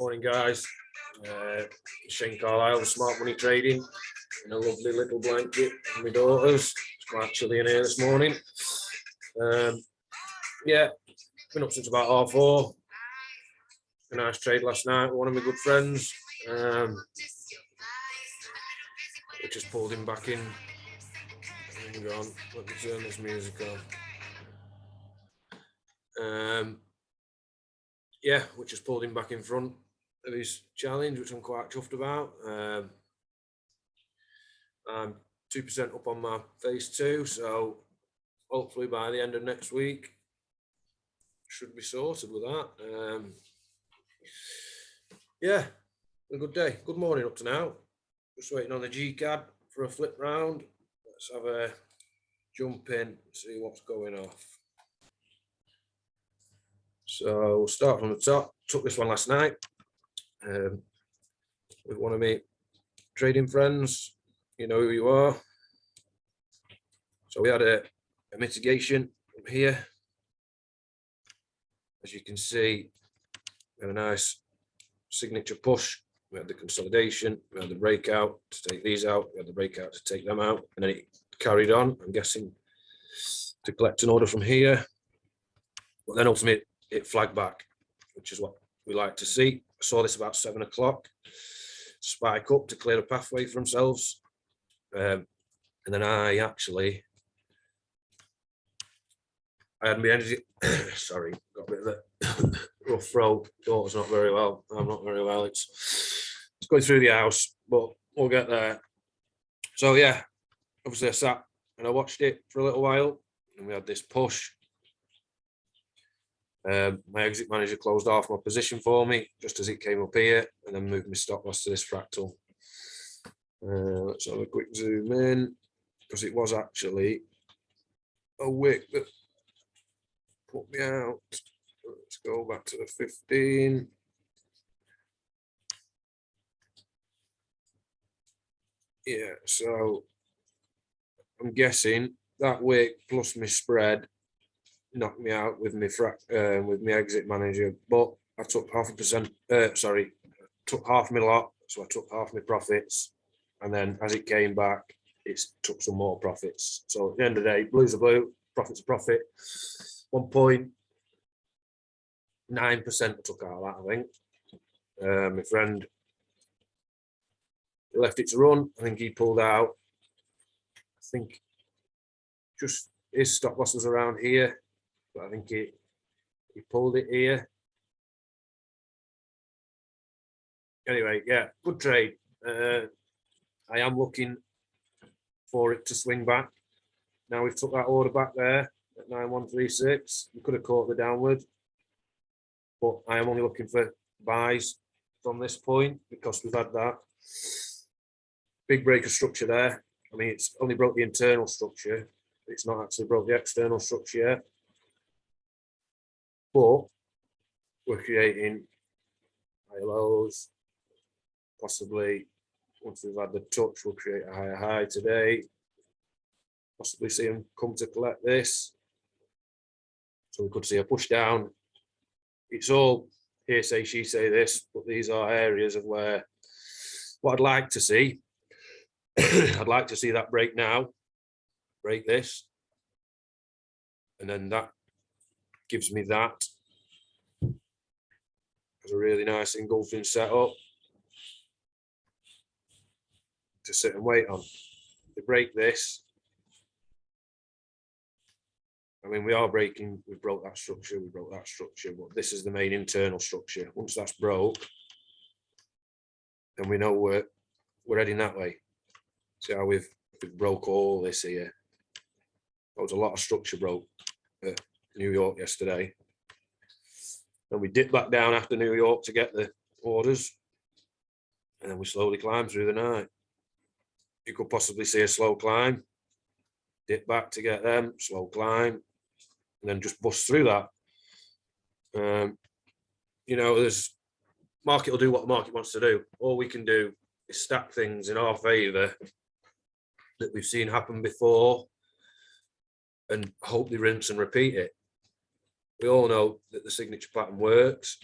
Morning, guys. Shane Carlisle, Smart Money Trading, in a lovely little blanket with my daughters. It's quite chilly in here this morning. Yeah, been up since about 4:30. A nice trade last night with one of my good friends. We just pulled him back in. Hang on, let me turn this music on. Yeah, we just pulled him back in front of his challenge, which I'm quite chuffed about. I'm 2% up on my phase two, so hopefully by the end of next week, should be sorted with that. Yeah, a good day. Good morning up to now. Just waiting on the GCAD for a flip round. Let's have a jump in, see what's going off. So we'll start from the top. Took this one last night with one of my trading friends. You know who you are. So we had a mitigation from here. As you can see, we had a nice signature push. We had the consolidation, we had the breakout to take these out, we had the breakout to take them out, and then it carried on, I'm guessing, to collect an order from here. But then ultimately it flagged back, which is what we like to see. I saw this about 7 o'clock, spike up to clear a pathway for themselves. And then I had my energy, sorry, got a bit of a rough throat. Daughter's not very well. I'm not very well. It's going through the house, but we'll get there. So yeah, obviously I sat and I watched it for a little while, and we had this push. My exit manager closed off my position for me just as it came up here, and then moved my stop loss to this fractal. Let's have a quick zoom in, because it was actually a wick that put me out. Let's go back to the 15. Yeah, so I'm guessing that wick plus my spread knocked me out with my exit manager, but I took took half my lot, so I took half my profits, and then as it came back, it took some more profits. So at the end of the day, blue's a blue, profit's a profit. 1.9% I took out of that, I think. My friend left it to run. I think he pulled out. I think just his stop loss was around here, but I think he pulled it here. Anyway, yeah, good trade. I am looking for it to swing back. Now we've took that order back there at 9136. We could have caught the downward, but I am only looking for buys from this point because we've had that big break of structure there. I mean, it's only broke the internal structure. It's not actually broke the external structure yet. But we're creating higher lows. Possibly, once we've had the touch, we'll create a higher high today. Possibly see them come to collect this. So we could see a push down. It's all here say, she say this, but these are areas of where what I'd like to see. I'd like to see that break now, break this, and then that gives me that as a really nice engulfing setup to sit and wait on. To break this, I mean, we are breaking, we broke that structure, but this is the main internal structure. Once that's broke, then we know we're heading that way. See how we've broke all this here. There was a lot of structure broke at New York yesterday. And we dipped back down after New York to get the orders. And then we slowly climbed through the night. You could possibly see a slow climb, dip back to get them, slow climb, and then just bust through that. You know, there's market will do what the market wants to do. All we can do is stack things in our favor that we've seen happen before and hope they rinse and repeat it. We all know that the signature pattern works.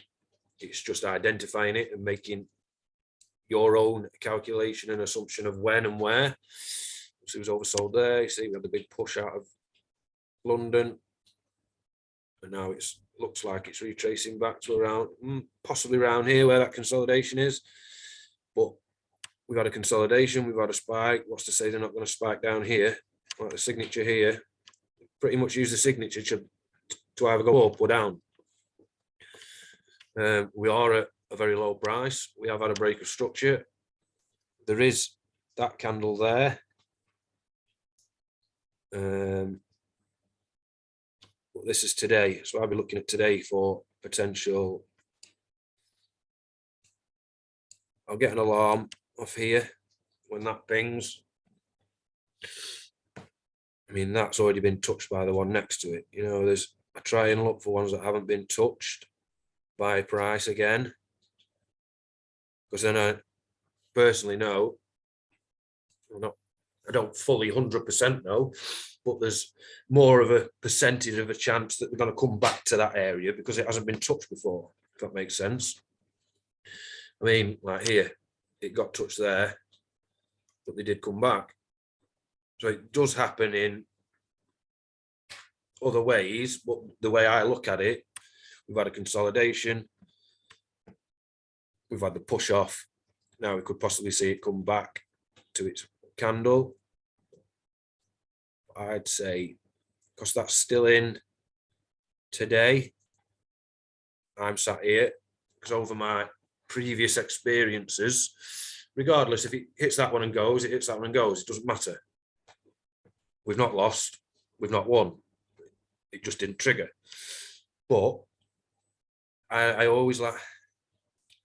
It's just identifying it and making your own calculation and assumption of when and where. So it was oversold there. You see, we had the big push out of London, and now it's looks like it's retracing back to around, possibly around here where that consolidation is. But we've had a consolidation, we've had a spike. What's to say they're not going to spike down here? Like the signature here, pretty much use the signature to either go up or down. We are at a very low price. We have had a break of structure. There is that candle there. But this is today, so I'll be looking at today for potential. I'll get an alarm off here when that pings. I mean, that's already been touched by the one next to it. You know, I try and look for ones that haven't been touched by price again, because then I personally know, I don't fully 100% know, but there's more of a percentage of a chance that they're going to come back to that area because it hasn't been touched before, if that makes sense. I mean, like here, it got touched there, but they did come back. So it does happen in other ways, but the way I look at it, we've had a consolidation, we've had the push off. Now we could possibly see it come back to its candle. I'd say, because that's still in today, I'm sat here, because over my previous experiences, regardless if it hits that one and goes, it hits that one and goes, it doesn't matter. We've not lost, we've not won. It just didn't trigger. But I always like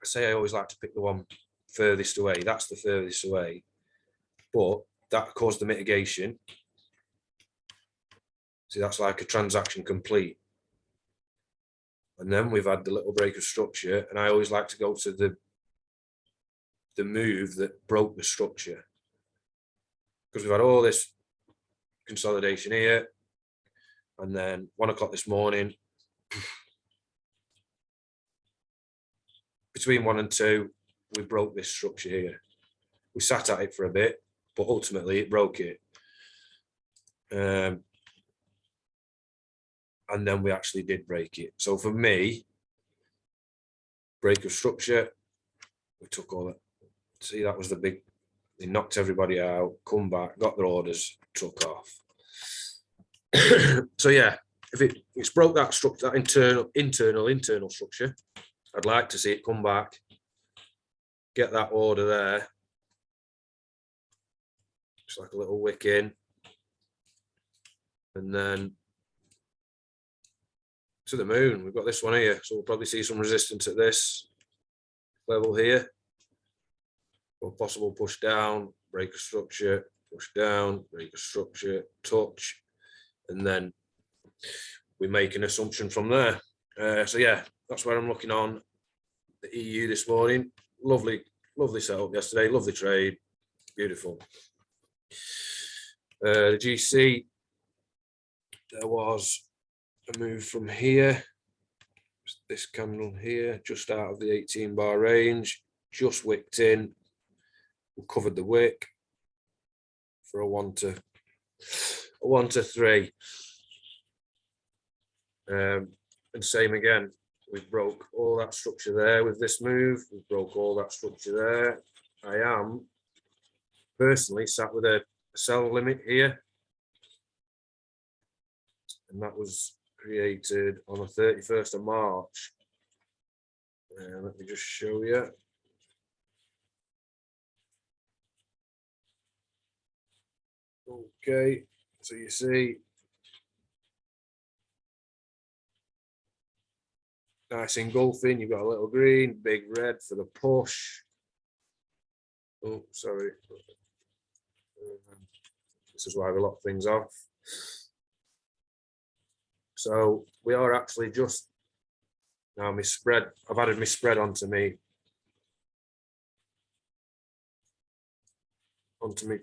to pick the one furthest away. That's the furthest away. But that caused the mitigation. See, that's like a transaction complete. And then we've had the little break of structure, and I always like to go to the move that broke the structure, because we've had all this consolidation here, and then 1 o'clock this morning, between 1 and 2, we broke this structure here. We sat at it for a bit, but ultimately it broke it. And then we actually did break it. So for me, break of structure, we took all that. See, that was the big, they knocked everybody out, come back, got their orders, took off. So yeah, if it's broke that structure, that internal structure, I'd like to see it come back, get that order there. Just like a little wick in. And then to the moon. We've got this one here, so we'll probably see some resistance at this level here, or possible push down, break a structure, push down, break a structure, touch, and then we make an assumption from there. So yeah, that's where I'm looking on the EU this morning. Lovely setup yesterday, lovely trade, beautiful. The GC, there was a move from here, this candle here, just out of the 18 bar range, just wicked in, we covered the wick for a 1 to 3. And same again, we broke all that structure there with this move, we broke all that structure there. I am personally sat with a sell limit here, and that was created on the 31st of March. Let me just show you. Okay, so you see, nice engulfing, you've got a little green, big red for the push. Oh, sorry. This is why we lock things off. So we are actually just now my spread. I've added my spread onto my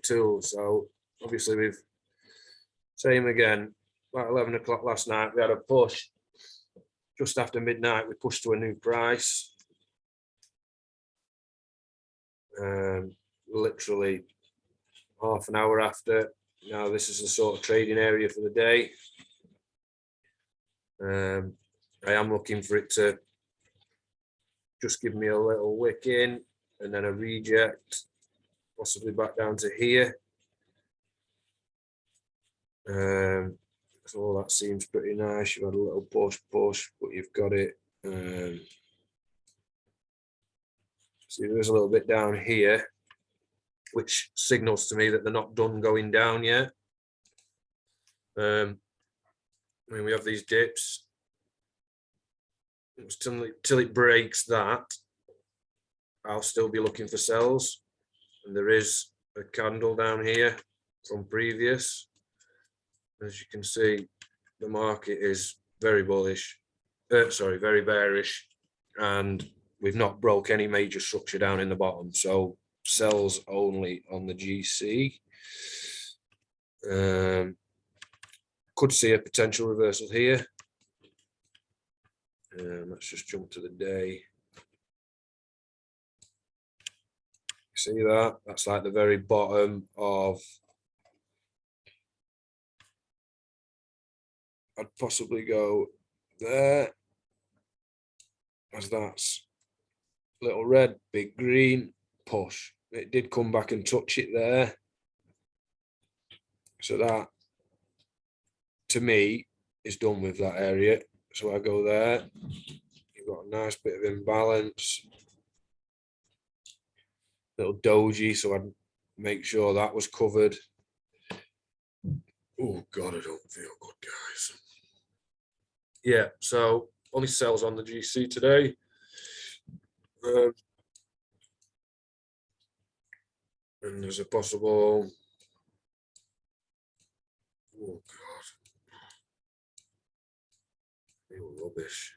tool. So obviously we've same again. About 11 o'clock last night, we had a push. Just after midnight, we pushed to a new price. Literally half an hour after. Now this is the sort of trading area for the day. I am looking for it to just give me a little wick in and then a reject, possibly back down to here. So all that seems pretty nice. You've had a little push, but you've got it. See, there's a little bit down here, which signals to me that they're not done going down yet. I mean, we have these dips. Till it breaks that, I'll still be looking for sells. And there is a candle down here from previous. As you can see, the market is very bullish. Sorry, very bearish. And we've not broke any major structure down in the bottom. So sells only on the GC. Could see a potential reversal here. Let's just jump to the day. See that? That's like the very bottom of, I'd possibly go there, as that's little red, big green, push. It did come back and touch it there. So that, to me, is done with that area. So I go there. You've got a nice bit of imbalance. Little doji, so I'd make sure that was covered. Oh God, I don't feel good, guys. Yeah, so only sells on the GC today. And there's a possible, oh God, feel rubbish.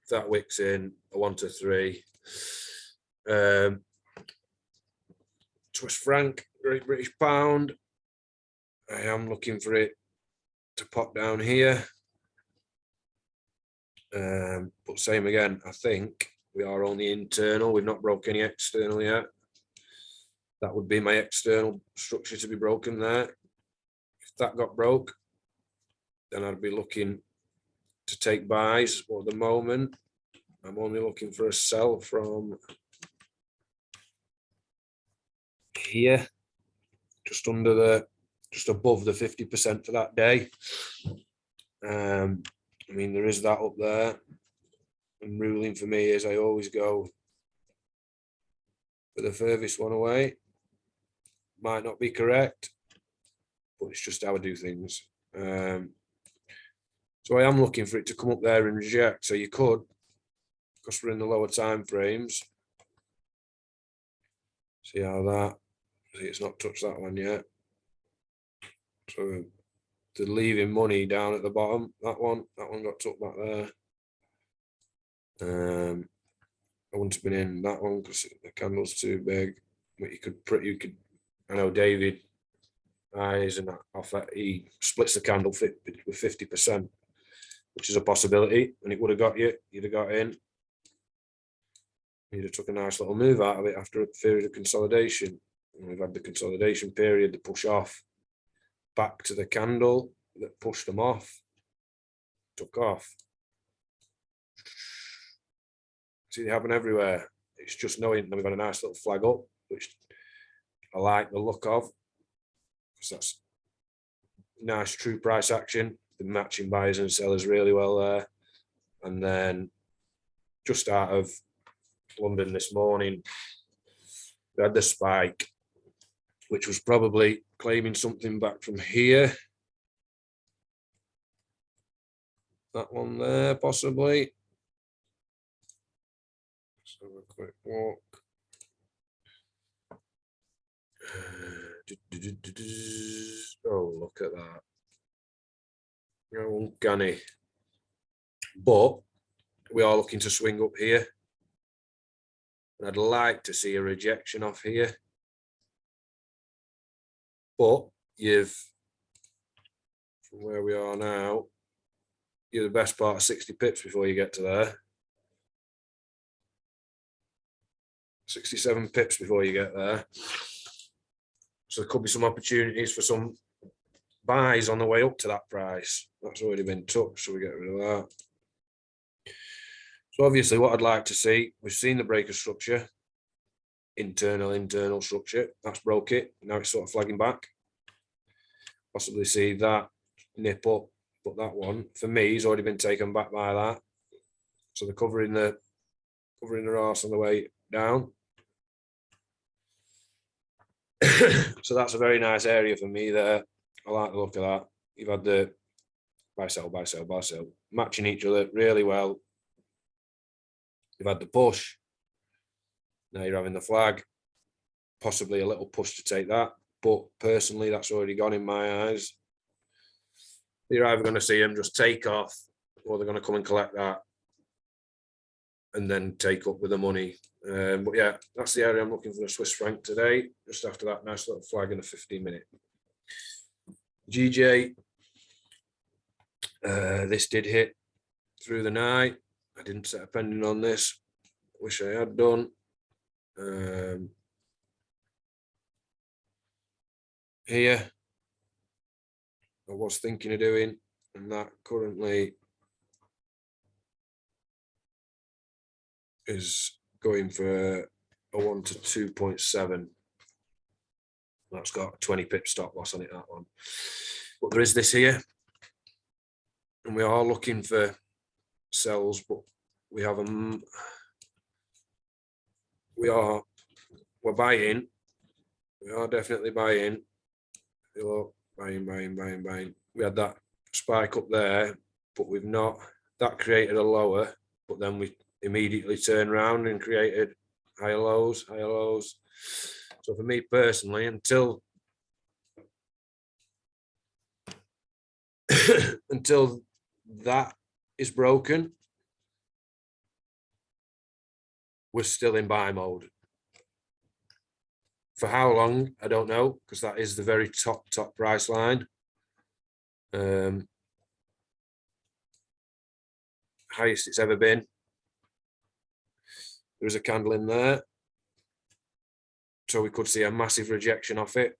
If that wicks in, a 1 to 3. Swiss franc, Great British pound. I am looking for it to pop down here. But same again, I think we are only internal. We've not broke any external yet. That would be my external structure to be broken there. If that got broke, then I'd be looking to take buys. But at the moment, I'm only looking for a sell from here, just above the 50% for that day. I mean, there is that up there. And ruling for me is I always go for the furthest one away. Might not be correct, but it's just how I do things. So I am looking for it to come up there and reject. So you could, because we're in the lower time frames. See how that, see it's not touched that one yet. So they're leaving money down at the bottom. That one got tucked back there. I wouldn't have been in that one because the candle's too big. But you could. I know David eyes and off that he splits the candle with 50%, which is a possibility, and it would have got you. You'd have got in. You'd have took a nice little move out of it after a period of consolidation. And we've had the consolidation period, the push off, back to the candle that pushed them off, took off. See, they happen everywhere. It's just knowing that we've got a nice little flag up, which I like the look of, because that's nice true price action. The matching buyers and sellers really well there. And then just out of London this morning, we had the spike, which was probably claiming something back from here. That one there, possibly. Let's have a quick walk. Oh, look at that. Uncanny. But we are looking to swing up here. And I'd like to see a rejection off here. But from where we are now, you're the best part of 60 pips before you get to there. 67 pips before you get there. So there could be some opportunities for some buys on the way up to that price. That's already been touched, so we get rid of that. So obviously what I'd like to see, we've seen the breaker structure, internal structure, that's broke it. Now it's sort of flagging back. Possibly see that nip up, but that one for me has already been taken back by that. So they're covering the arse on the way down. So that's a very nice area for me there. I like the look of that. You've had the buy, sell, buy, sell, buy, sell, matching each other really well. You've had the push. Now you're having the flag. Possibly a little push to take that. But personally, that's already gone in my eyes. You're either going to see them just take off, or they're going to come and collect that and then take up with the money. But yeah, that's the area I'm looking for the Swiss franc today. Just after that nice little flag in a 15-minute. GJ, this did hit through the night. I didn't set a pending on this. Wish I had done. Here, I was thinking of doing, and that currently is going for a 1 to 2.7. That's got a 20 pip stop loss on it, that one. But there is this here, and we are looking for sells, but we have them. We're buying. We are definitely buying. Buying. We had that spike up there, but we've not. That created a lower, but then we immediately turned around and created higher lows. So for me personally, until that is broken, we're still in buy mode. For how long, I don't know, because that is the very top price line. Highest it's ever been. There is a candle in there. So we could see a massive rejection off it,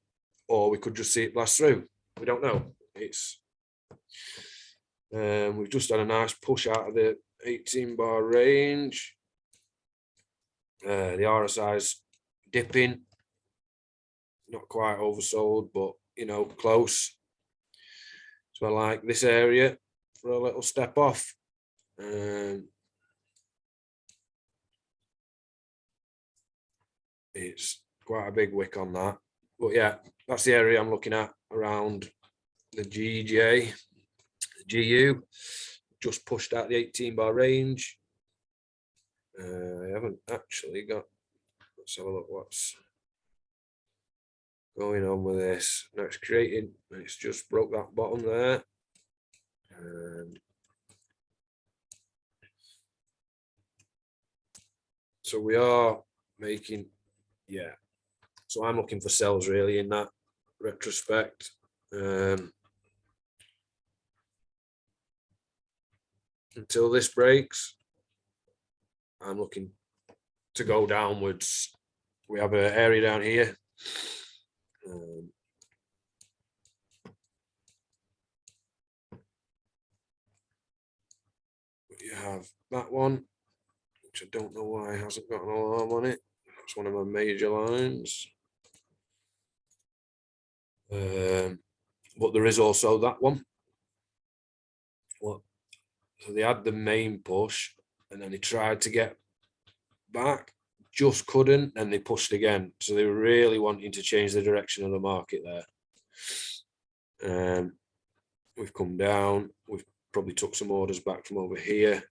or we could just see it blast through. We don't know. It's we've just had a nice push out of the 18-bar range. The RSI's dipping. Not quite oversold, but you know, close. So I like this area for a little step off. It's quite a big wick on that, but yeah, that's the area I'm looking at around the GJ. GU just pushed out the 18-bar range. I haven't actually got. Let's have a look what's going on with this. Now it's creating. It's just broke that bottom there. So we are making, yeah. So I'm looking for sells really in that retrospect. Until this breaks, I'm looking to go downwards. We have an area down here. You have that one, which I don't know why it hasn't got an alarm on it. That's one of my major lines. But there is also that one. Well, so they had the main push, and then they tried to get back, just couldn't, and they pushed again. So they were really wanting to change the direction of the market there. We've come down. We've probably took some orders back from over here,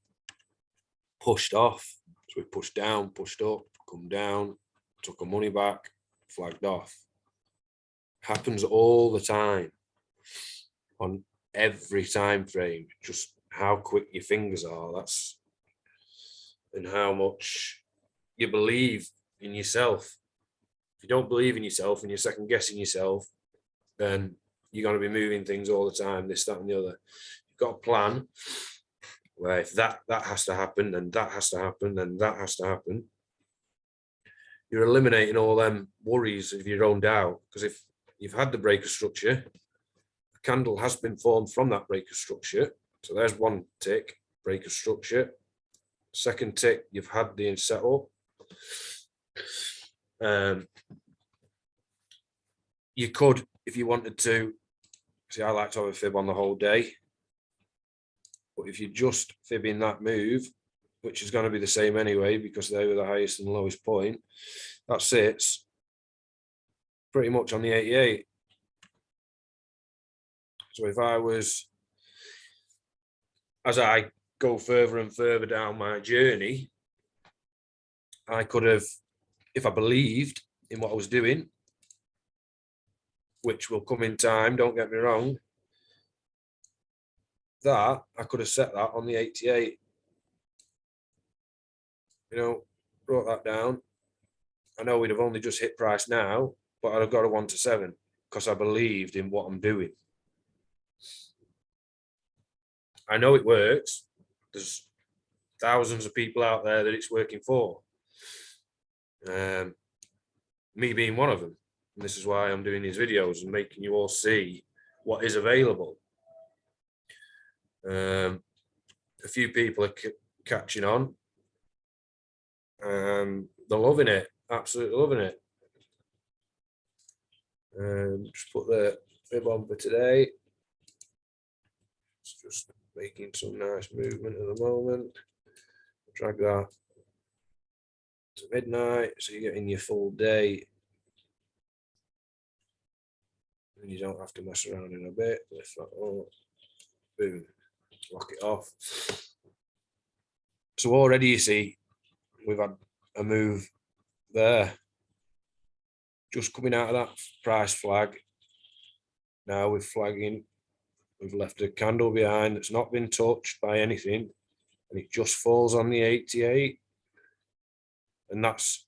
pushed off. So we pushed down, pushed up, come down, took our money back, flagged off. Happens all the time on every time frame. Just how quick your fingers are. That's and how much you believe in yourself. If you don't believe in yourself and you're second guessing yourself, then you're going to be moving things all the time, this, that, and the other. You've got a plan where if that has to happen, then that has to happen, then that has to happen. you're eliminating all them worries of your own doubt. Because if you've had the breaker structure, a candle has been formed from that breaker structure. So there's one tick, breaker structure. Second tick, you've had the setup. You could, if you wanted to, see, I like to have a fib on the whole day. But if you're just fibbing that move, which is going to be the same anyway, because they were the highest and lowest point, that sits pretty much on the 88. So if I was, as I go further and further down my journey, I could have, if I believed in what I was doing, which will come in time, don't get me wrong, that I could have set that on the 88. You know, wrote that down. I know we'd have only just hit price now, but I'd have got a 1 to 7 because I believed in what I'm doing. I know it works. There's thousands of people out there that it's working for. Me being one of them. And this is why I'm doing these videos and making you all see what is available. A few people are catching on. They're loving it, absolutely loving it. Just put the fib on for today. It's just making some nice movement at the moment. Drag that to midnight, so you get in your full day. And you don't have to mess around in a bit. Lift that up, boom, lock it off. So already you see, we've had a move there. Just coming out of that price flag. Now we're flagging. We've left a candle behind that's not been touched by anything. And it just falls on the 88. And that's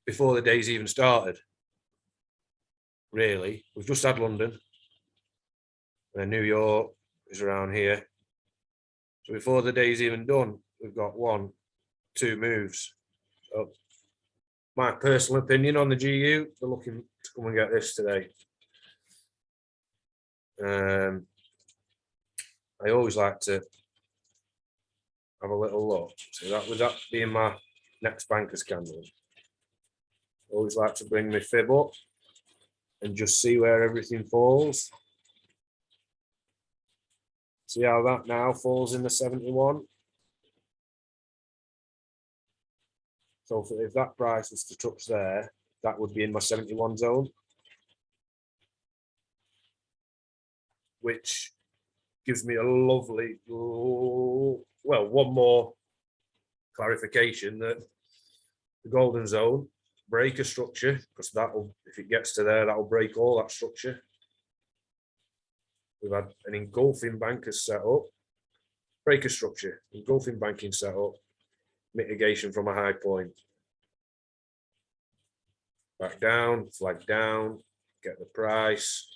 before the day's even started. Really, we've just had London. And then New York is around here. So before the day's even done, we've got 1, 2 moves. So my personal opinion on the GU, they're looking to come and get this today. I always like to have a little look. So that was that being my next banker's candle. Always like to bring my fib up and just see where everything falls. See how that now falls in the 71. So if that price was to touch there, that would be in my 71 zone, which gives me a lovely, well, one more clarification that the golden zone, breaker structure, because that'll, if it gets to there, that'll break all that structure. We've had an engulfing bankers set up, breaker structure, engulfing banking set up, mitigation from a high point. Back down, flag down, get the price,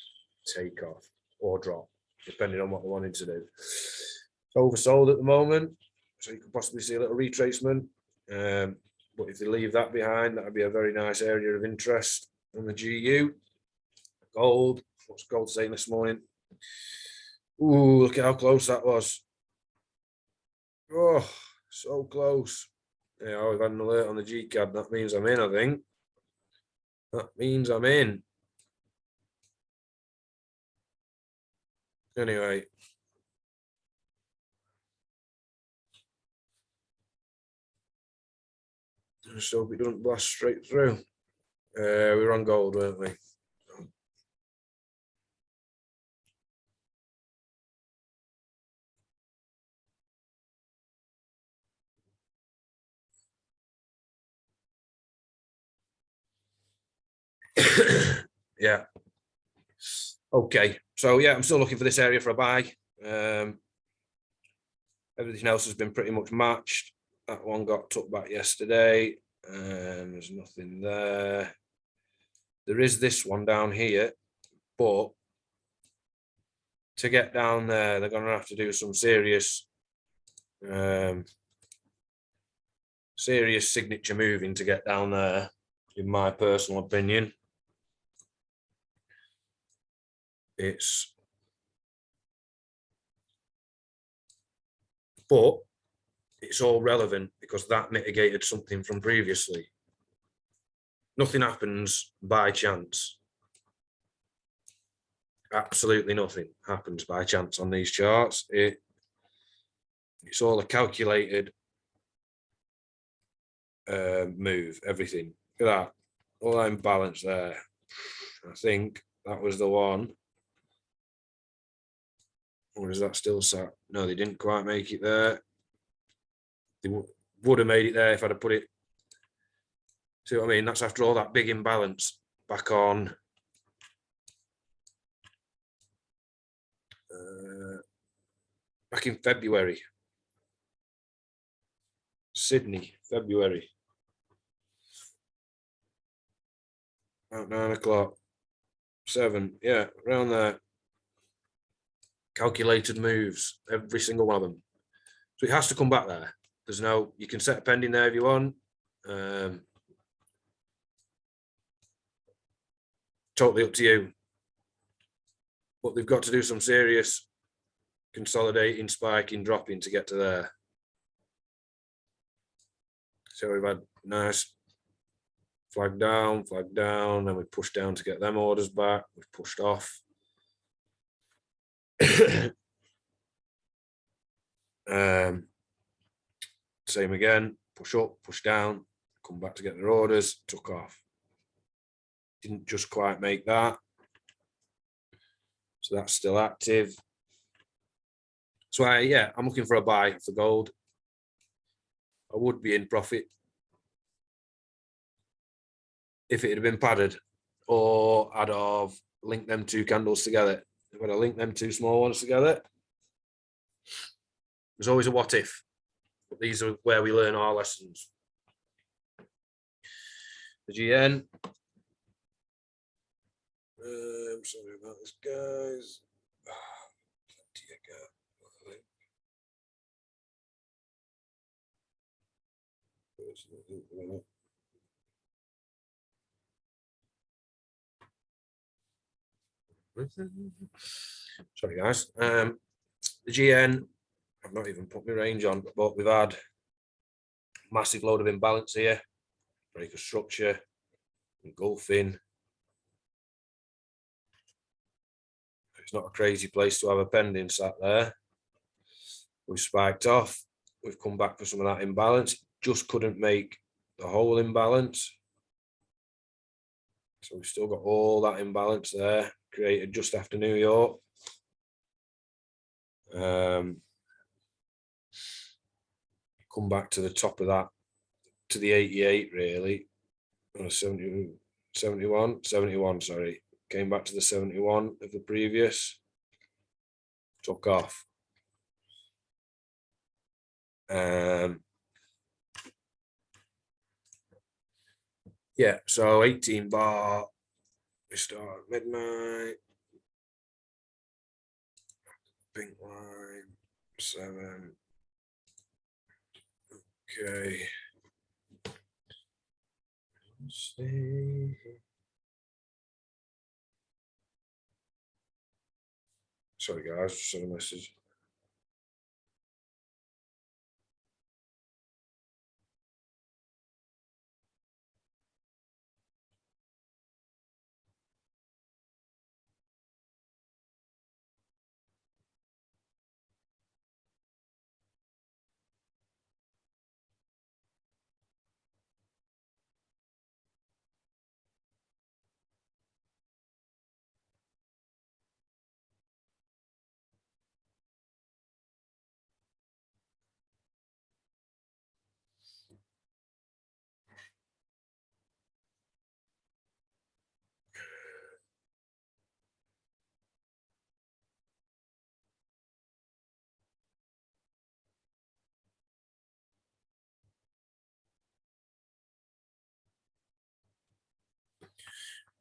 take off or drop, depending on what they're wanting to do. It's oversold at the moment, so you could possibly see a little retracement. But if they leave that behind, that would be a very nice area of interest on the GU. Gold, what's gold saying this morning? Ooh, look at how close that was. Oh, so close. Yeah, we've had an alert on the GCAD. That means I'm in, I think. That means I'm in. Anyway. Just hope it doesn't blast straight through. We were on gold, weren't we? Yeah. Okay. So yeah, I'm still looking for this area for a buy. Everything else has been pretty much matched. That one got took back yesterday. There's nothing there. There is this one down here, but to get down there, they're going to have to do some serious serious signature moving to get down there, in my personal opinion. But it's all relevant because that mitigated something from previously. Nothing happens by chance. Absolutely nothing happens by chance on these charts. It's all a calculated move, everything. Look at that, all that imbalance there. I think that was the one. Or is that still sat? No, they didn't quite make it there. They would have made it there if I'd have put it. See what I mean? That's after all that big imbalance back on back in February. Sydney, February. About 9 o'clock. 7, yeah, around there. Calculated moves, every single one of them. So it has to come back there. There's no, you can set a pending there if you want. Totally up to you. But they've got to do some serious consolidating, spiking, dropping to get to there. So we've had nice flag down, then we pushed down to get them orders back. We've pushed off. Same again, push up, push down, come back to get their orders, took off. Didn't just quite make that. So that's still active. So I'm looking for a buy for gold. I would be in profit if it had been padded, or I'd have linked them two candles together. If I'd have linked them two small ones together, there's always a what if, but these are where we learn our lessons. The GN. I'm sorry about this, guys. Sorry, guys. The GN, I've not even put my range on, but we've had massive load of imbalance here. Break of structure, engulfing. It's not a crazy place to have a pending sat there. We've spiked off. We've come back for some of that imbalance. Just couldn't make the whole imbalance. So we've still got all that imbalance there, created just after New York. Come back to the top of that, to the 88 really. 71, sorry. Came back to the 71 of the previous. Took off. Yeah, so 18 bar, we start at midnight. Pink line, 7. Okay. Let's see. Sorry guys, just sent a message.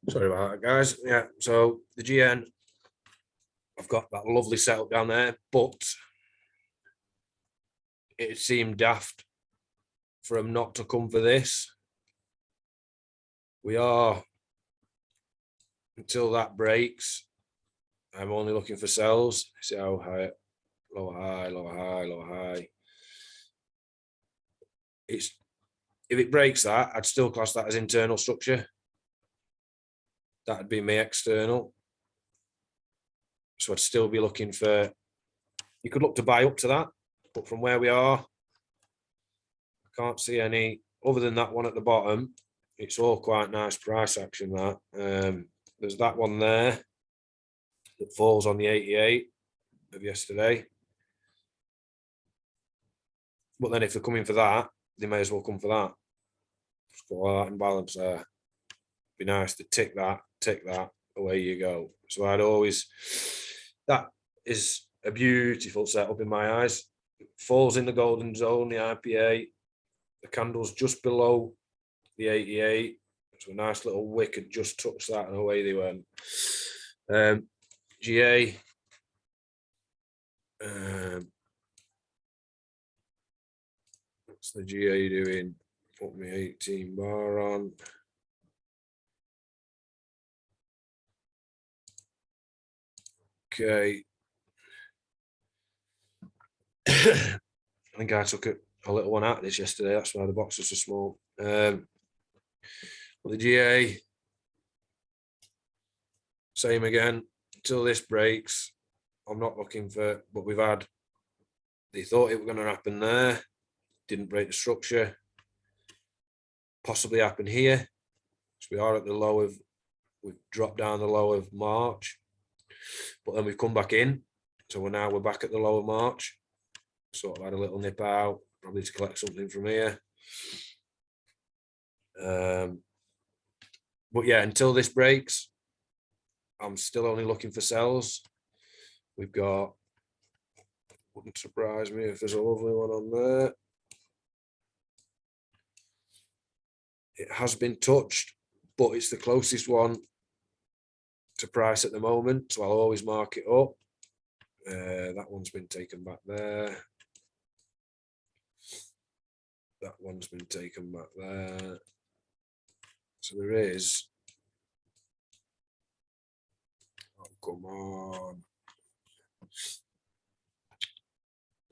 Sorry about that, guys. Yeah, so the GN, I've got that lovely setup down there, but it seemed daft for them not to come for this. We are, until that breaks, I'm only looking for sells. See how high, lower high, lower high, lower high. It's, if it breaks that, I'd still class that as internal structure. That'd be my external. So I'd still be looking for, you could look to buy up to that, but from where we are, I can't see any, other than that one at the bottom, it's all quite nice price action that. There's that one there that falls on the 88 of yesterday. But then if they're coming for that, they may as well come for that. Just got all that imbalance there. Be nice to tick that, away you go. So I'd always, that is a beautiful setup in my eyes. It falls in the golden zone, the IPA, the candle's just below the 88. So a nice little wick had just touched that and away they went. GA. What's the GA doing? Put me 18 bar on. Okay. I think I took a little one out of this yesterday. That's why the boxes are small. But the GA, same again. Until this breaks, I'm not looking for, but we've had, they thought it was going to happen there. Didn't break the structure. Possibly happen here. So we are at the low of, we've dropped down the low of March, but then we've come back in. So we're back at the low of March. Sort of had a little nip out, probably to collect something from here. But yeah, until this breaks, I'm still only looking for sells. We've got, wouldn't surprise me if there's a lovely one on there. It has been touched, but it's the closest one to price at the moment, so I'll always mark it up. That one's been taken back there. That one's been taken back there. So there is. Oh, come on.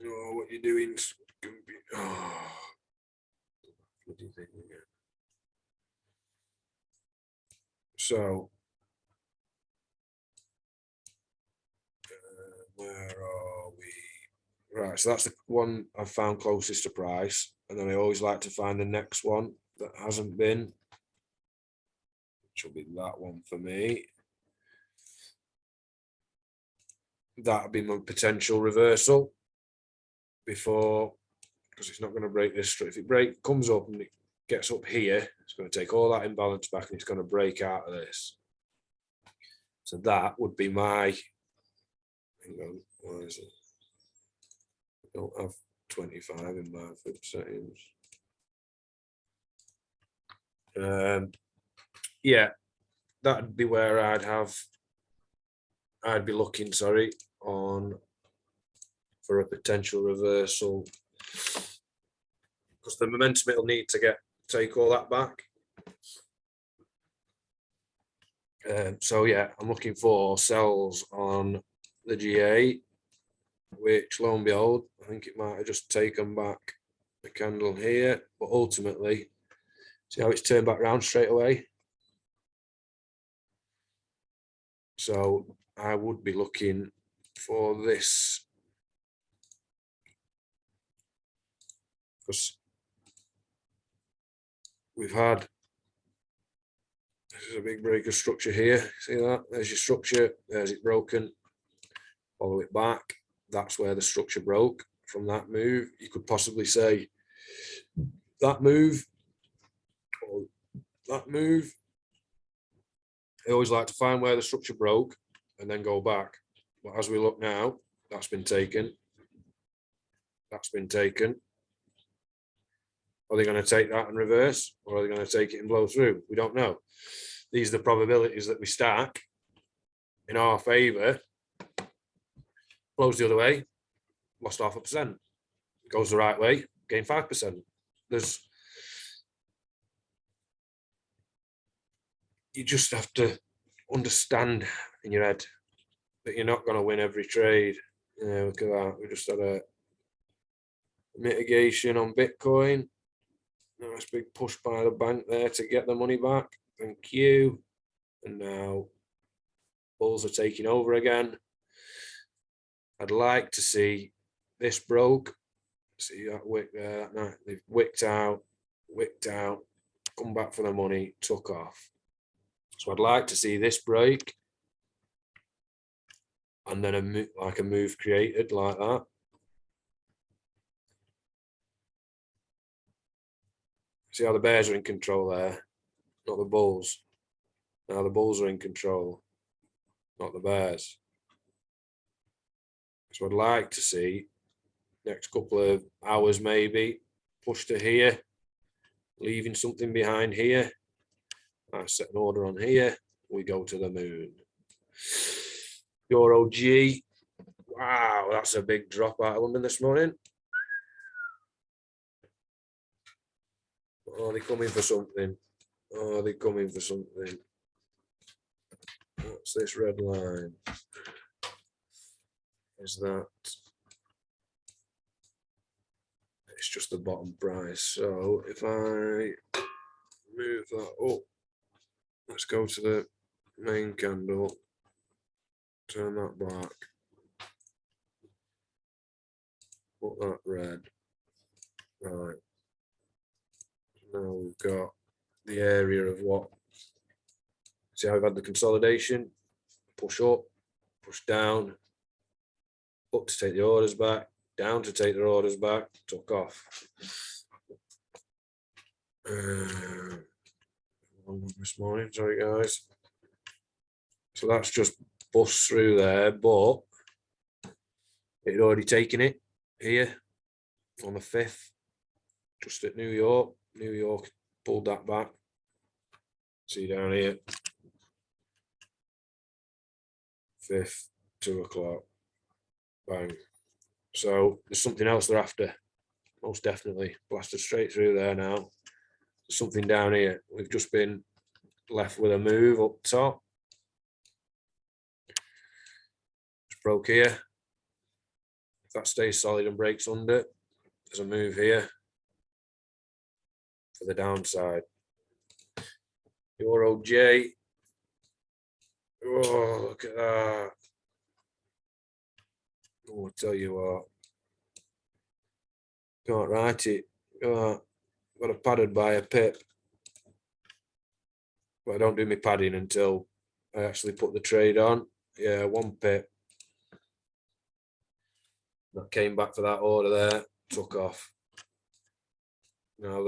Oh, what are you doing? Oh, bloody thing again. So, where are we? Right, so that's the one I've found closest to price. And then I always like to find the next one that hasn't been. Which will be that one for me. That'll be my potential reversal before, because it's not going to break this. If it comes up and it gets up here, it's going to take all that imbalance back and it's going to break out of this. So that would be my, hang on, why is it? I don't have 25 in my flip settings. Yeah, that'd be where I'd be looking, sorry, on for a potential reversal, because the momentum it'll need to take all that back. So yeah, I'm looking for sells on the GA, which lo and behold, I think it might have just taken back the candle here, but ultimately, see how it's turned back round straight away. So I would be looking for this, because we've had, this is a big break of structure here. See that? There's your structure. There's it broken. Follow it back. That's where the structure broke from that move. You could possibly say that move or that move. I always like to find where the structure broke and then go back. But as we look now, that's been taken. That's been taken. Are they going to take that and reverse, or are they going to take it and blow through? We don't know. These are the probabilities that we stack in our favour. Blows the other way, lost 0.5%. Goes the right way, gain 5%. There's you just have to understand in your head that you're not going to win every trade. Look at that. We just had a mitigation on Bitcoin. Nice big push by the bank there to get the money back. Thank you. And now bulls are taking over again. I'd like to see this broke. See that wick there. No, they've wicked out, come back for the money, took off. So I'd like to see this break and then a move created like that. See how the bears are in control there, not the bulls. Now the bulls are in control, not the bears. So I'd like to see next couple of hours maybe push to here, leaving something behind here. I set an order on here. We go to the moon. Euro G. Wow, that's a big drop out of London this morning. Oh, they're coming for something. Oh, they're coming for something. What's this red line? Is that? It's just the bottom price. So if I move that up, let's go to the main candle. Turn that black. Put that red. Right. Now we've got the area of what. See how I've had the consolidation, push up, push down, up to take the orders back, down to take their orders back, took off. This morning, sorry guys. So that's just bust through there, but it had already taken it here on the 5th, just at New York. New York pulled that back. See down here. 5th, 2 o'clock. Bang. So there's something else they're after. Most definitely. Blasted straight through there now. There's something down here. We've just been left with a move up top. Just broke here. If that stays solid and breaks under, there's a move here for the downside. Euro J. Oh, look at that. Oh, I'll tell you what. Can't write it. Got it padded by a pip. But I don't do my padding until I actually put the trade on. Yeah, 1 pip. That came back for that order there, took off. Now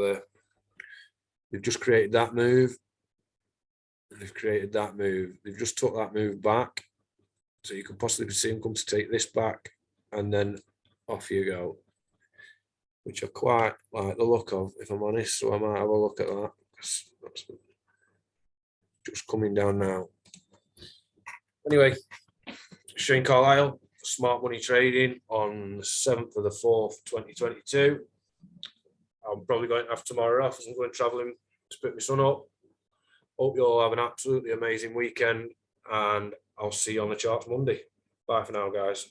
they've just created that move. They've created that move. They've just took that move back. So you could possibly see them come to take this back and then off you go. Which I quite like the look of, if I'm honest. So I might have a look at that. That's just coming down now. Anyway, Shane Carlisle, Smart Money Trading on the 7th of the 4th, 2022. I'm probably going to have tomorrow off as I'm going travelling to pick my son up. Hope you all have an absolutely amazing weekend, and I'll see you on the charts Monday. Bye for now, guys.